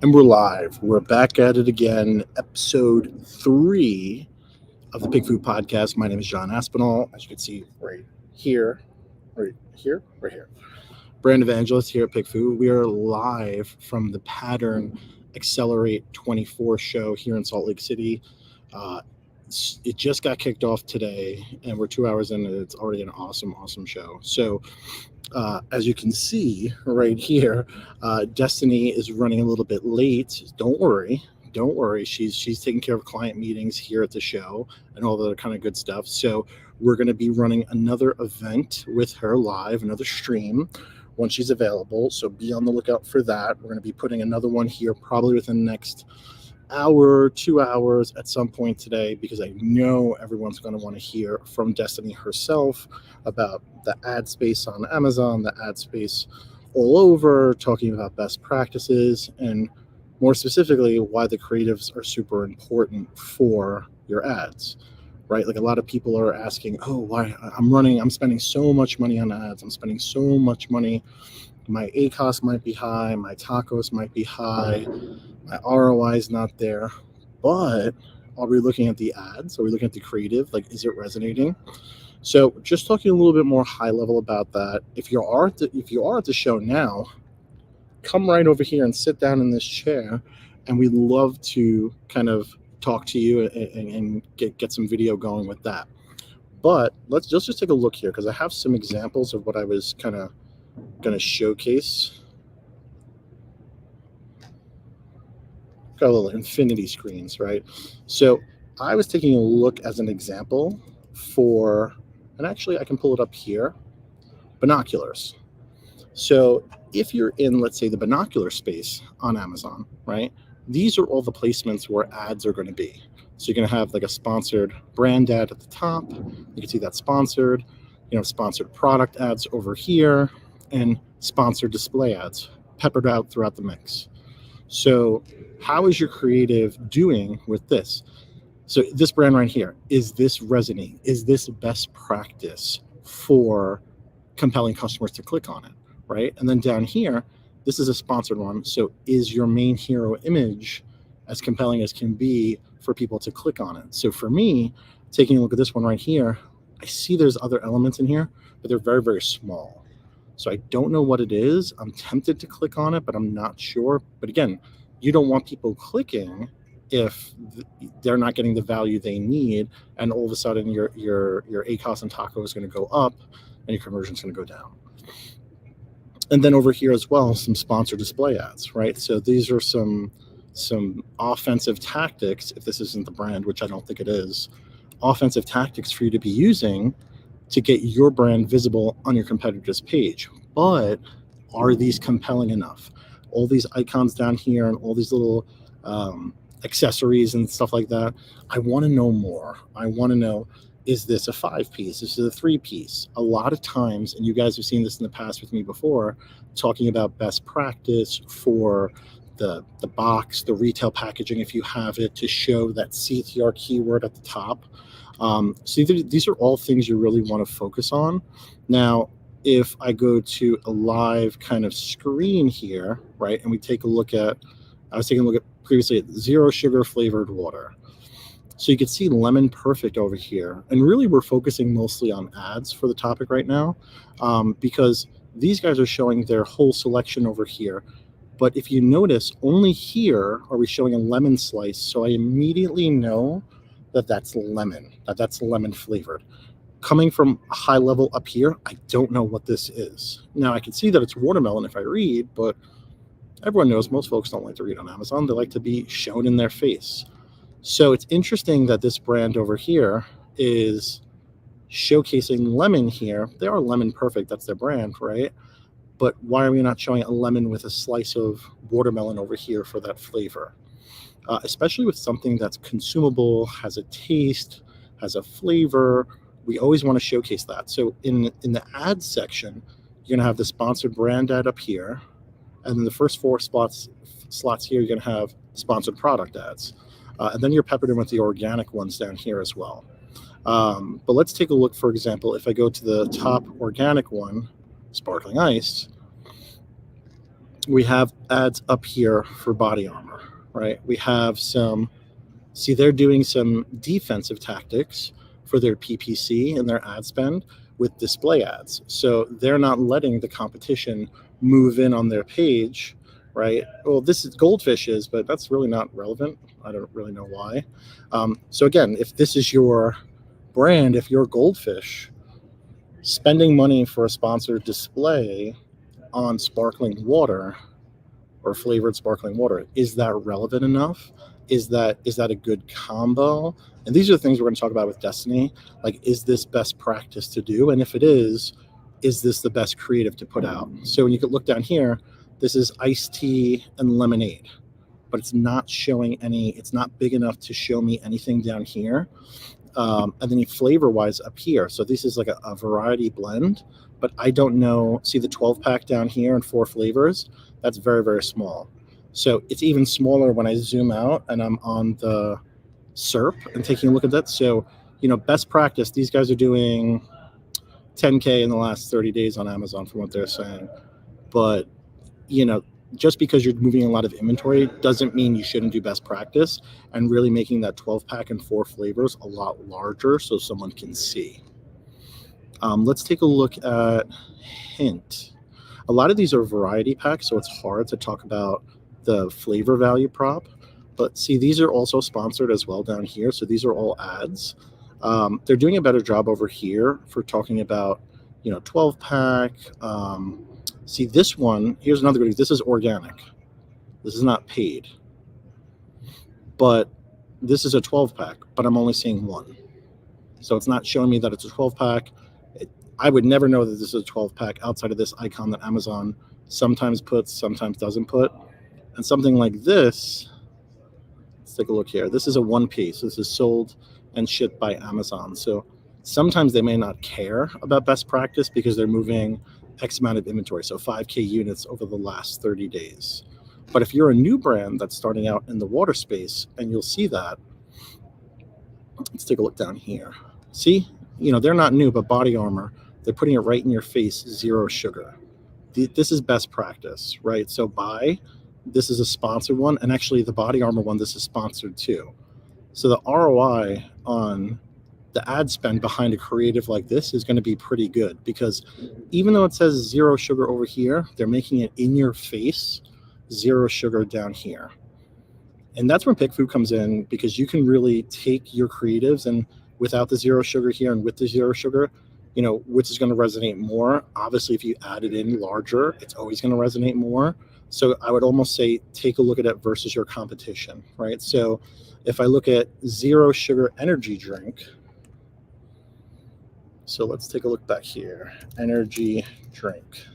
And we're live. We're back at it again. Episode 3 of the PickFu Podcast. My name is John Aspinall. As you can see right here. Brand evangelist here at PickFu. We are live from the Pattern Accelerate 24 show here in Salt Lake City. It just got kicked off today, and we're 2 hours in, and it's already an awesome show. So as you can see right here, Destaney is running a little bit late. Don't worry. She's taking care of client meetings here at the show and all the kind of good stuff. So we're going to be running another event with her live, another stream when she's available. So be on the lookout for that. We're going to be putting another one here probably within the next hour, 2 hours at some point today, because I know everyone's going to want to hear from Destaney herself about the ad space on Amazon, the ad space all over, talking about best practices, and more specifically, why the creatives are super important for your ads, right? Like a lot of people are asking, why I'm spending so much money on ads. I'm spending so much money. My ACOS might be high. My tacos might be high. My ROI is not there, but are we looking at the ads? Are we looking at the creative? Like, is it resonating? So just talking a little bit more high level about that. If you are at the show now, come right over here and sit down in this chair, and we'd love to kind of talk to you and get some video going with that. But let's just take a look here, because I have some examples of what I was kind of going to showcase. Got a little infinity screens, right? So I was taking a look as an example for, and actually I can pull it up here, binoculars. So if you're in, let's say, the binocular space on Amazon, right? These are all the placements where ads are going to be. So you're going to have like a sponsored brand ad at the top. You can see that sponsored, sponsored product ads over here, and sponsored display ads peppered out throughout the mix. So how is your creative doing with this? So this brand right here, is this resonating? Is this best practice for compelling customers to click on it, right? And then down here, this is a sponsored one. So is your main hero image as compelling as can be for people to click on it? So for me, taking a look at this one right here, I see there's other elements in here, but they're very, very small. So I don't know what it is. I'm tempted to click on it, but I'm not sure. But again, you don't want people clicking if they're not getting the value they need, and all of a sudden your ACOS and taco is going to go up and your conversion is going to go down. And then over here as well, some sponsored display ads, right? So these are some offensive tactics, if this isn't the brand, which I don't think it is, offensive tactics for you to be using to get your brand visible on your competitor's page. But are these compelling enough? All these icons down here and all these little accessories and stuff like that. I want to know more. I want to know, is this a 5-piece? Is it a 3-piece? A lot of times, and you guys have seen this in the past with me before, talking about best practice for the box, the retail packaging, if you have it, to show that CTR keyword at the top. So these are all things you really want to focus on. Now, if I go to a live kind of screen here, right, and we take a look at, I was taking a look at previously at 0 sugar flavored water. So you can see Lemon Perfect over here. And really we're focusing mostly on ads for the topic right now, because these guys are showing their whole selection over here. But if you notice, only here are we showing a lemon slice. So I immediately know that that's lemon flavored. Coming from a high level up here, I don't know what this is. Now I can see that it's watermelon if I read, but everyone knows most folks don't like to read on Amazon. They like to be shown in their face. So it's interesting that this brand over here is showcasing lemon here. They are Lemon Perfect, that's their brand, right? But why are we not showing a lemon with a slice of watermelon over here for that flavor? Especially with something that's consumable, has a taste, has a flavor. We always want to showcase that. So in the ads section, you're going to have the sponsored brand ad up here. And then the first 4 slots here, you're going to have sponsored product ads. And then you're peppered in with the organic ones down here as well. But let's take a look, for example, if I go to the top organic one, sparkling ice, We have ads up here for body armor, right? We have some, see, they're doing some defensive tactics for their PPC and their ad spend with display ads. So they're not letting the competition move in on their page, right? Well, this is Goldfish's, but that's really not relevant. I don't really know why. So again, if this is your brand, if you're Goldfish, spending money for a sponsored display on sparkling water or flavored sparkling water, is that relevant enough? Is that a good combo? And these are the things we're going to talk about with Destaney. Like, is this best practice to do? And if it is this the best creative to put out? So when you could look down here, this is iced tea and lemonade, but it's not showing any, it's not big enough to show me anything down here. And then flavor wise up here. So this is like a variety blend, but I don't know. See the 12 pack down here and 4 flavors? That's very, very small. So it's even smaller when I zoom out and I'm on the SERP and taking a look at that. So, best practice, these guys are doing 10K in the last 30 days on Amazon from what they're saying. But, just because you're moving a lot of inventory doesn't mean you shouldn't do best practice and really making that 12 pack and 4 flavors a lot larger so someone can see. Let's take a look at Hint. A lot of these are variety packs, so it's hard to talk about the flavor value prop. But see, these are also sponsored as well down here. So these are all ads. They're doing a better job over here for talking about, 12 pack. See this one, here's another good. This is organic. This is not paid. But this is a 12 pack, but I'm only seeing one. So it's not showing me that it's a 12 pack. I would never know that this is a 12 pack outside of this icon that Amazon sometimes puts, sometimes doesn't put. And something like this, let's take a look here. This is a one piece. This is sold and shipped by Amazon. So sometimes they may not care about best practice because they're moving X amount of inventory, so 5K units over the last 30 days. But if you're a new brand that's starting out in the water space, and you'll see that, let's take a look down here. See, they're not new, but body armor, they're putting it right in your face, 0 sugar. This is best practice, right? So this is a sponsored one, and actually the body armor one, this is sponsored too. So the ROI on the ad spend behind a creative like this is going to be pretty good, because even though it says 0 sugar over here, they're making it in your face, 0 sugar down here. And that's when PickFu comes in, because you can really take your creatives and without the 0 sugar here and with the 0 sugar, which is going to resonate more. Obviously, if you add it in larger, it's always going to resonate more. So I would almost say take a look at it versus your competition, right? So if I look at 0 sugar energy drink, so let's take a look back here. Energy drink.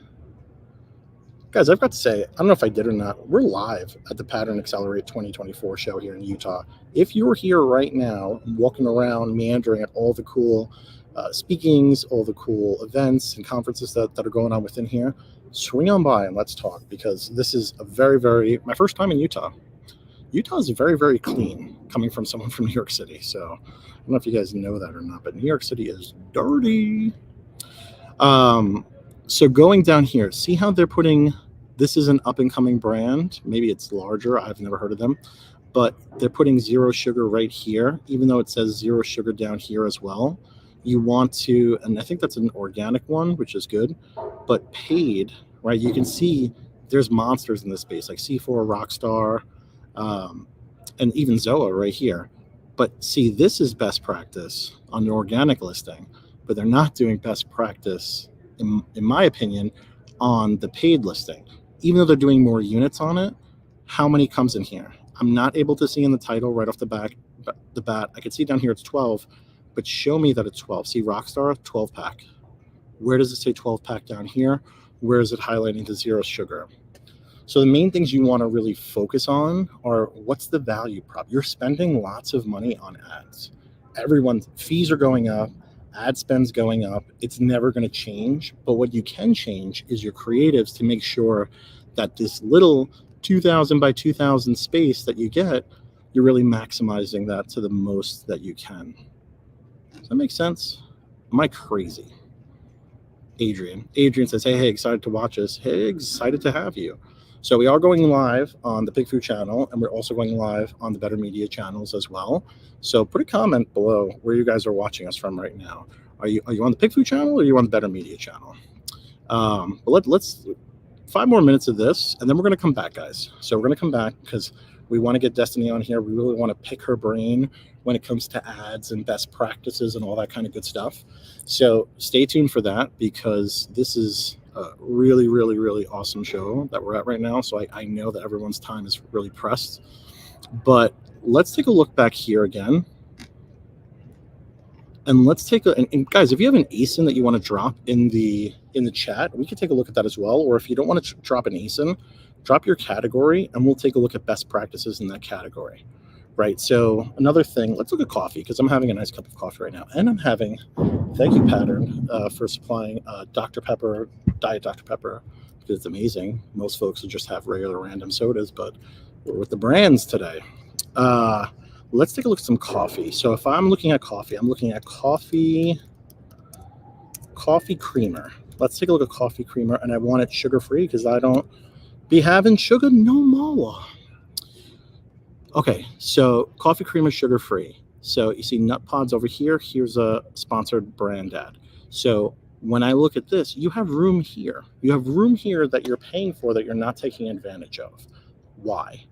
Guys, I've got to say, I don't know if I did or not, we're live at the Pattern Accelerate 2024 show here in Utah. If you're here right now, walking around, meandering at all the cool speakings, all the cool events and conferences that are going on within here, swing on by and let's talk, because this is my first time in Utah. Utah is very, very clean, coming from someone from New York City. So I don't know if you guys know that or not, but New York City is dirty. So going down here, see how they're putting, this is an up-and-coming brand. Maybe it's larger. I've never heard of them. But they're putting 0 sugar right here, even though it says 0 sugar down here as well. You want to, and I think that's an organic one, which is good, but paid, right? You can see there's monsters in this space, like C4, Rockstar, and even Zoa right here. But see, this is best practice on the organic listing, but they're not doing best practice, in my opinion, on the paid listing. Even though they're doing more units on it, how many comes in here? I'm not able to see in the title right off the bat. I can see down here it's 12, but show me that it's 12. See, Rockstar, 12 pack. Where does it say 12 pack down here? Where is it highlighting the 0 sugar? So the main things you want to really focus on are, what's the value prop? You're spending lots of money on ads. Everyone's fees are going up, ad spend's going up. It's never going to change. But what you can change is your creatives to make sure that this little 2,000 by 2,000 space that you get, you're really maximizing that to the most that you can. Does that make sense? Am I crazy? Adrian says, hey, excited to watch us. Hey, excited to have you. So we are going live on the PickFu channel, and we're also going live on the Better Media channels as well. So put a comment below where you guys are watching us from right now. Are you on the PickFu channel or are you on the Better Media channel? But let's 5 more minutes of this, and then we're going to come back, guys. So we're going to come back because we want to get Destaney on here. We really want to pick her brain when it comes to ads and best practices and all that kind of good stuff. So stay tuned for that, because this is a really, really, really awesome show that we're at right now. So I know that everyone's time is really pressed. But let's take a look back here again. And let's take and guys, if you have an ASIN that you want to drop in the chat, we can take a look at that as well. Or if you don't want to drop an ASIN, drop your category and we'll take a look at best practices in that category. Right. So another thing, let's look at coffee, because I'm having a nice cup of coffee right now. And I'm having, thank you, Pattern, for supplying Dr. Pepper, Diet Dr. Pepper, because it's amazing. Most folks will just have regular random sodas, but we're with the brands today. Let's take a look at some coffee. So if I'm looking at coffee, I'm looking at coffee creamer. Let's take a look at coffee creamer, and I want it sugar-free because I don't be having sugar no more. Okay, so coffee creamer sugar-free. So you see nut pods over here. Here's a sponsored brand ad. So when I look at this, you have room here. You have room here that you're paying for that you're not taking advantage of. Why?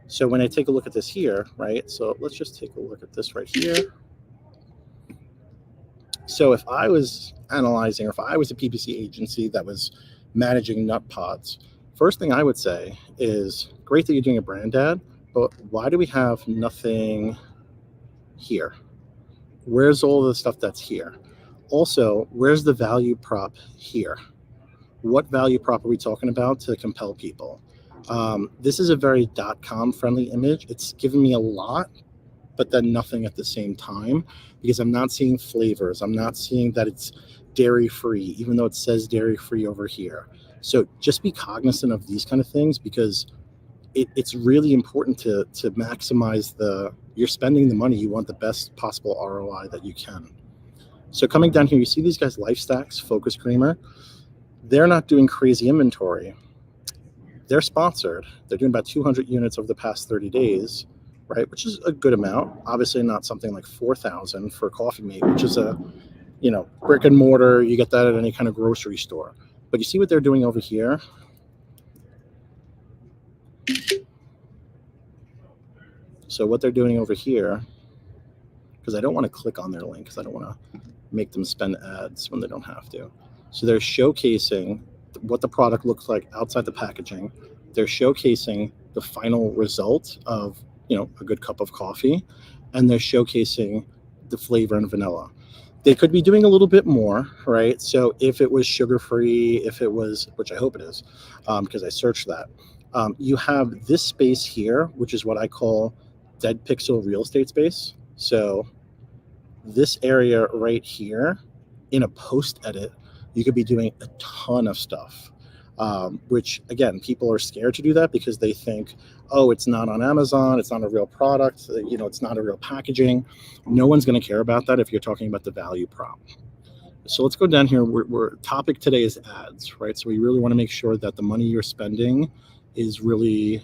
So when I take a look at this here, right? So let's just take a look at this right here. So if I was analyzing, or if I was a PPC agency that was managing nut pods, first thing I would say is, great that you're doing a brand ad, but why do we have nothing here? Where's all the stuff that's here? Also, where's the value prop here? What value prop are we talking about to compel people? This is a very .com friendly image. It's given me a lot, but then nothing at the same time, because I'm not seeing flavors. I'm not seeing that it's dairy free, even though it says dairy free over here. So just be cognizant of these kind of things, because it's really important to maximize you're spending the money. You want the best possible ROI that you can. So coming down here, you see these guys, Life Stacks, Focus Creamer. They're not doing crazy inventory. They're sponsored. They're doing about 200 units over the past 30 days, right? Which is a good amount. Obviously not something like 4,000 for Coffee Mate, which is a, brick and mortar. You get that at any kind of grocery store. But you see what they're doing over here? So what they're doing over here, because I don't want to click on their link because I don't want to make them spend ads when they don't have to. So they're showcasing what the product looks like outside the packaging. They're showcasing the final result of, a good cup of coffee, and they're showcasing the flavor and vanilla. They could be doing a little bit more, right? So if it was sugar-free, if it was, which I hope it is, because I searched that, you have this space here, which is what I call dead pixel real estate space. So this area right here, in a post edit, you could be doing a ton of stuff, which again, people are scared to do that because they think, oh, it's not on Amazon, it's not a real product, it's not a real packaging. No one's going to care about that if you're talking about the value prop. So let's go down here. We're topic today is ads, right? So we really want to make sure that the money you're spending is really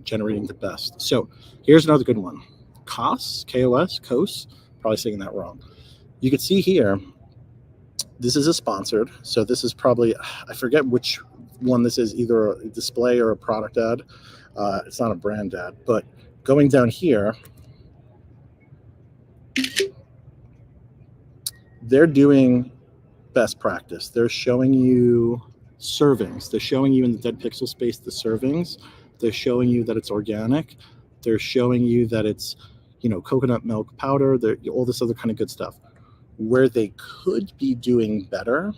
generating the best. So here's another good one. COS, K-O-S, COS, probably saying that wrong. You can see here, this is a sponsored. So this is probably, I forget which one this is, either a display or a product ad. It's not a brand ad, but going down here, they're doing best practice. They're showing you servings. They're showing you in the dead pixel space the servings. They're showing you that it's organic. They're showing you that it's, coconut milk powder. All this other kind of good stuff. Where they could be doing better,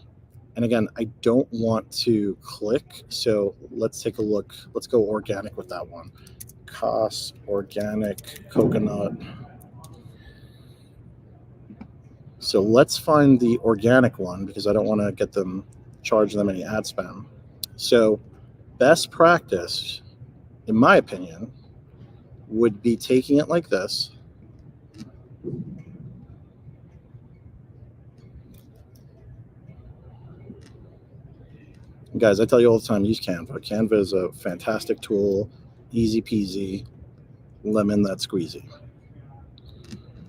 and again, I don't want to click, so let's take a look. Let's go organic with that one. COS, organic, coconut. So let's find the organic one, because I don't want to charge them any ad spam. So best practice, in my opinion, would be taking it like this. Guys, I tell you all the time, use Canva. Canva is a fantastic tool, easy peasy, lemon that squeezy.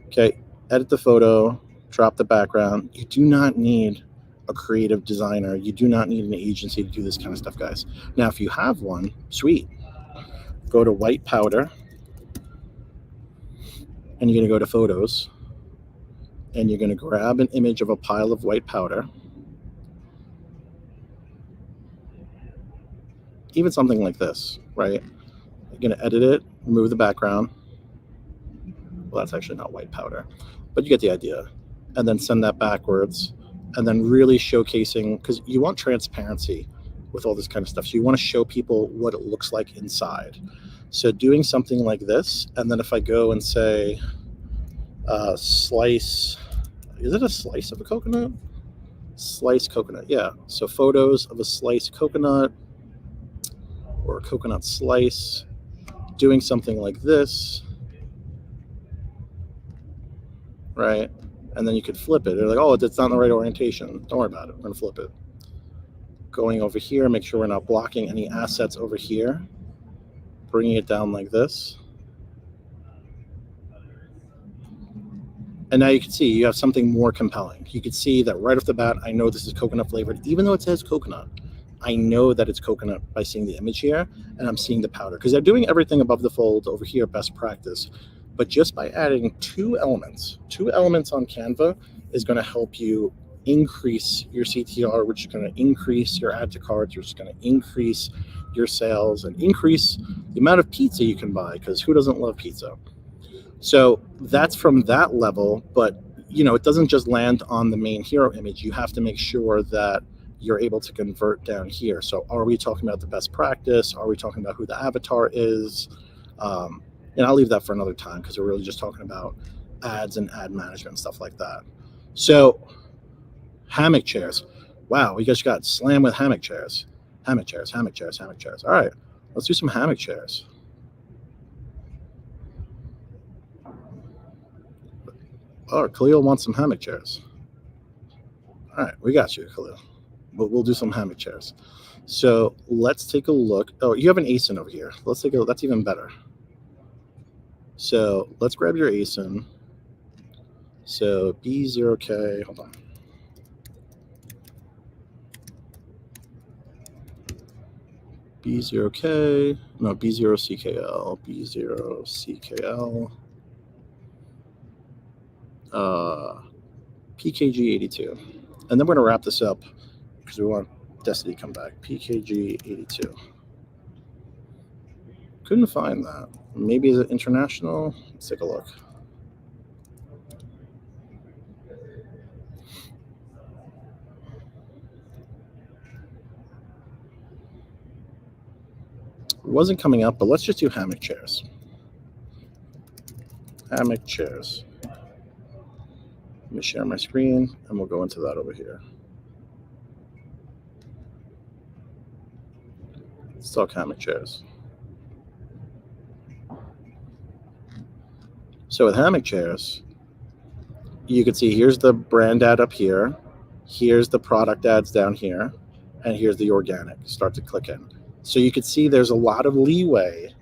Okay, edit the photo, drop the background. You do not need a creative designer. You do not need an agency to do this kind of stuff, guys. Now, if you have one, sweet. Go to white powder, and you're going to go to photos, and you're going to grab an image of a pile of white powder. Even something like this, right? You're going to edit it, remove the background. Well, that's actually not white powder, but you get the idea. And then send that backwards, and then really showcasing, because you want transparency with all this kind of stuff. So you want to show people what it looks like inside. So doing something like this, and then if I go and say slice, is it a slice of a coconut? Slice coconut, yeah. So photos of a sliced coconut or a coconut slice, doing something like this, right? And then you could flip it. They're like, oh, it's not in the right orientation. Don't worry about it. We're going to flip it. Going over here, make sure we're not blocking any assets over here. Bringing it down like this. And now you can see you have something more compelling. You can see that right off the bat, I know this is coconut flavored. Even though it says coconut, I know that it's coconut by seeing the image here, and I'm seeing the powder. Because they're doing everything above the fold over here, best practice. But just by adding two elements on Canva is going to help you increase your CTR, which is going to increase your add to carts, which is going to increase your sales and increase the amount of pizza you can buy, because who doesn't love pizza? So that's from that level, but it doesn't just land on the main hero image. You have to make sure that you're able to convert down here. So are we talking about the best practice? Are we talking about who the avatar is? And I'll leave that for another time, because we're really just talking about ads and ad management and stuff like that. So hammock chairs. Wow, we just got slammed with hammock chairs. Hammock chairs. All right, let's do some hammock chairs. Oh, Khalil wants some hammock chairs. All right, we got you, Khalil. We'll do some hammock chairs. So let's take a look. Oh, you have an ASIN over here. Let's take a look. That's even better. So let's grab your ASIN. So B0K, hold on. B0K, no, B0CKL, B0CKL, PKG82. And then we're going to wrap this up because we want Destaney to come back. PKG82. Couldn't find that. Maybe is it international? Let's take a look. It wasn't coming up, but let's just do hammock chairs. Hammock chairs. Let me share my screen, and we'll go into that over here. Let's talk hammock chairs. So with hammock chairs, you can see here's the brand ad up here, here's the product ads down here, and here's the organic. Start to click in. So you can see there's a lot of leeway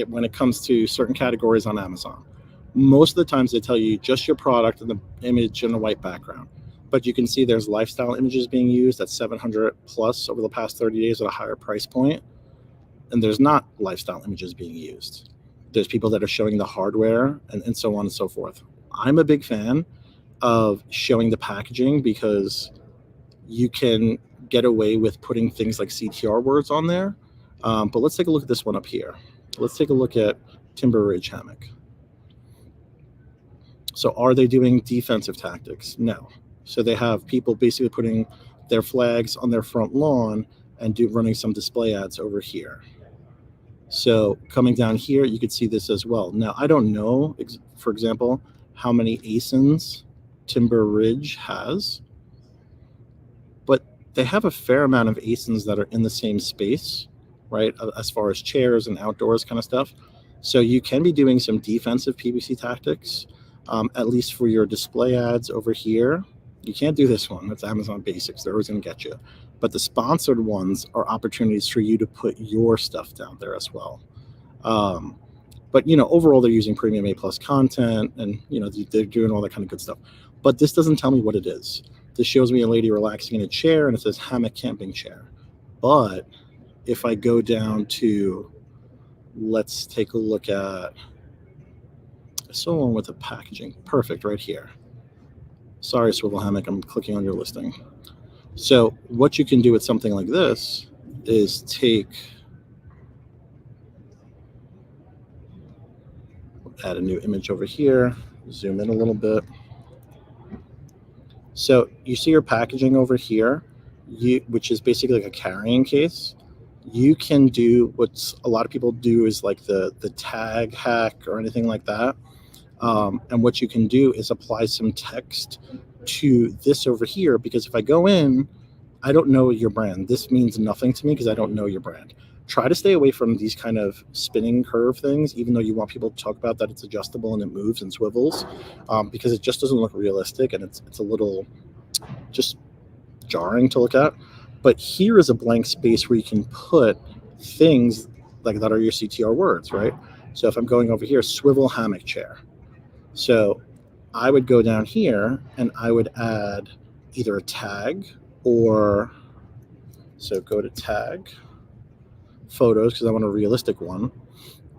when it comes to certain categories on Amazon. Most of the times they tell you just your product and the image and a white background. But you can see there's lifestyle images being used at 700 plus over the past 30 days at a higher price point. And there's not lifestyle images being used. There's people that are showing the hardware and so on and so forth. I'm a big fan of showing the packaging because you can get away with putting things like CTR words on there. But let's take a look at this one up here. Let's take a look at Timber Ridge Hammock. So are they doing defensive tactics? No. So they have people basically putting their flags on their front lawn and running some display ads over here. So coming down here, you could see this as well. Now, I don't know, for example, how many ASINs Timber Ridge has, but they have a fair amount of ASINs that are in the same space, right, as far as chairs and outdoors kind of stuff. So you can be doing some defensive PPC tactics, at least for your display ads over here. You can't do this one. That's Amazon Basics. They're always going to get you. but the sponsored ones are opportunities for you to put your stuff down there as well. But overall they're using premium A+ content, and they're doing all that kind of good stuff. But this doesn't tell me what it is. This shows me a lady relaxing in a chair, and it says hammock camping chair. But if I go down to, let's take a look at someone with the packaging. Perfect, right here. Sorry, Swivel Hammock, I'm clicking on your listing. So what you can do with something like this is add a new image over here, zoom in a little bit. So you see your packaging over here, which is basically like a carrying case. You can do what a lot of people do is like the tag hack or anything like that. And what you can do is apply some text to this over here, because if I go in, I don't know your brand. This means nothing to me because I don't know your brand. Try to stay away from these kind of spinning curve things, even though you want people to talk about that it's adjustable and it moves and swivels, because it just doesn't look realistic, and it's a little just jarring to look at. But here is a blank space where you can put things like that are your CTR words, right? So if I'm going over here, swivel hammock chair. So I would go down here and I would add either a tag or, so go to tag, photos, because I want a realistic one,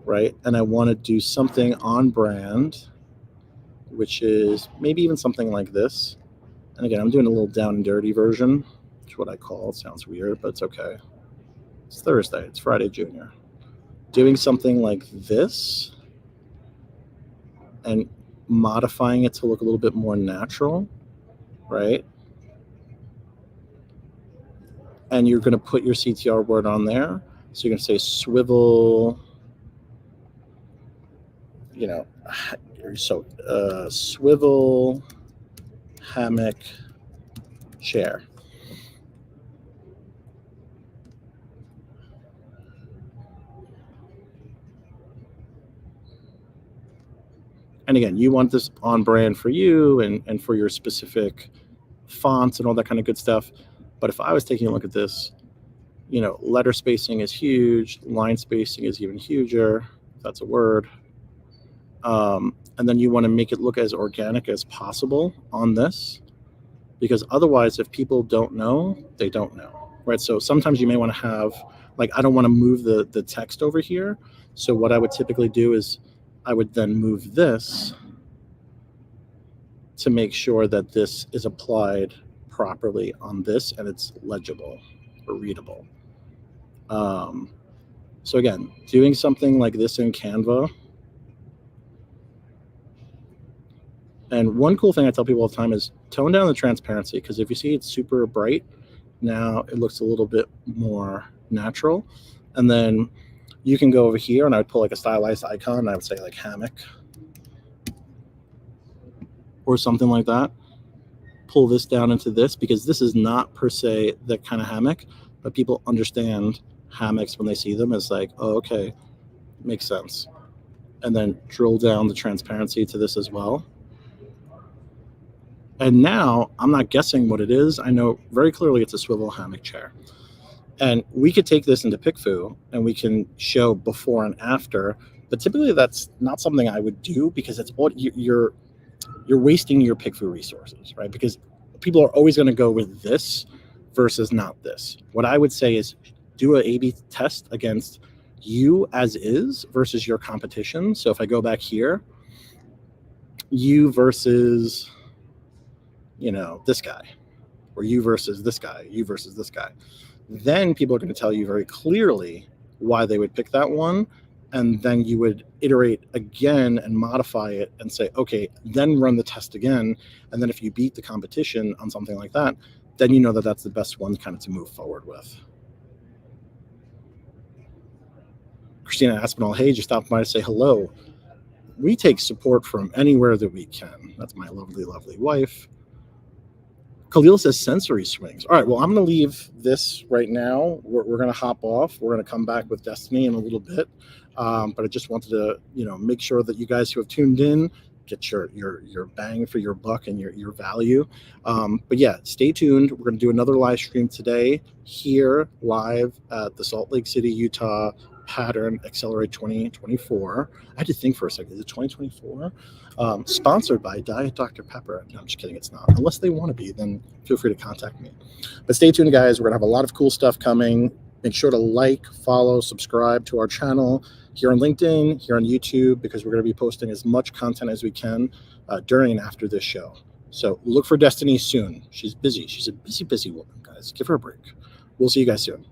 right? And I want to do something on brand, which is maybe even something like this. And again, I'm doing a little down and dirty version, which is what I call it. Sounds weird, but it's okay. It's Thursday. It's Friday Junior. Doing something like this and modifying it to look a little bit more natural, right? And you're going to put your CTR word on there. So you're going to say swivel, swivel hammock chair. And again, you want this on brand for you and for your specific fonts and all that kind of good stuff. But if I was taking a look at this, letter spacing is huge. Line spacing is even huger. If that's a word. And then you want to make it look as organic as possible on this, because otherwise, if people don't know, they don't know, right? So sometimes you may want to have, I don't want to move the text over here. So what I would typically do is I would then move this to make sure that this is applied properly on this and it's legible or readable. So again, doing something like this in Canva. And one cool thing I tell people all the time is tone down the transparency, because if you see it's super bright, now it looks a little bit more natural. And then you can go over here and I would pull a stylized icon and I would say hammock or something like that. Pull this down into this, because this is not per se the kind of hammock, but people understand hammocks when they see them as oh, okay, makes sense. And then drill down the transparency to this as well. And now I'm not guessing what it is. I know very clearly it's a swivel hammock chair. And we could take this into PickFu and we can show before and after. But typically that's not something I would do, because it's all you're wasting your PickFu resources, right? Because people are always going to go with this versus not this. What I would say is do an A/B test against you as is versus your competition. So if I go back here, you versus this guy, or you versus this guy, you versus this guy. Then people are going to tell you very clearly why they would pick that one. And then you would iterate again and modify it and say, okay, then run the test again. And then if you beat the competition on something like that, then you know that that's the best one kind of to move forward with. Christina Aspinall, hey, just stopped by to say hello. We take support from anywhere that we can. That's my lovely, lovely wife. Khalil says sensory swings. All right, well, I'm going to leave this right now. We're going to hop off. We're going to come back with Destaney in a little bit. But I just wanted to, make sure that you guys who have tuned in get your bang for your buck and your value. But yeah, stay tuned. We're going to do another live stream today here live at the Salt Lake City, Utah Pattern Accelerate 2024. I had to think for a second. Is it 2024? Sponsored by Diet Dr. Pepper. No, I'm just kidding. It's not. Unless they want to be, then feel free to contact me. But stay tuned, guys. We're going to have a lot of cool stuff coming. Make sure to like, follow, subscribe to our channel here on LinkedIn, here on YouTube, because we're going to be posting as much content as we can during and after this show. So look for Destaney soon. She's busy. She's a busy woman, guys. Give her a break. We'll see you guys soon.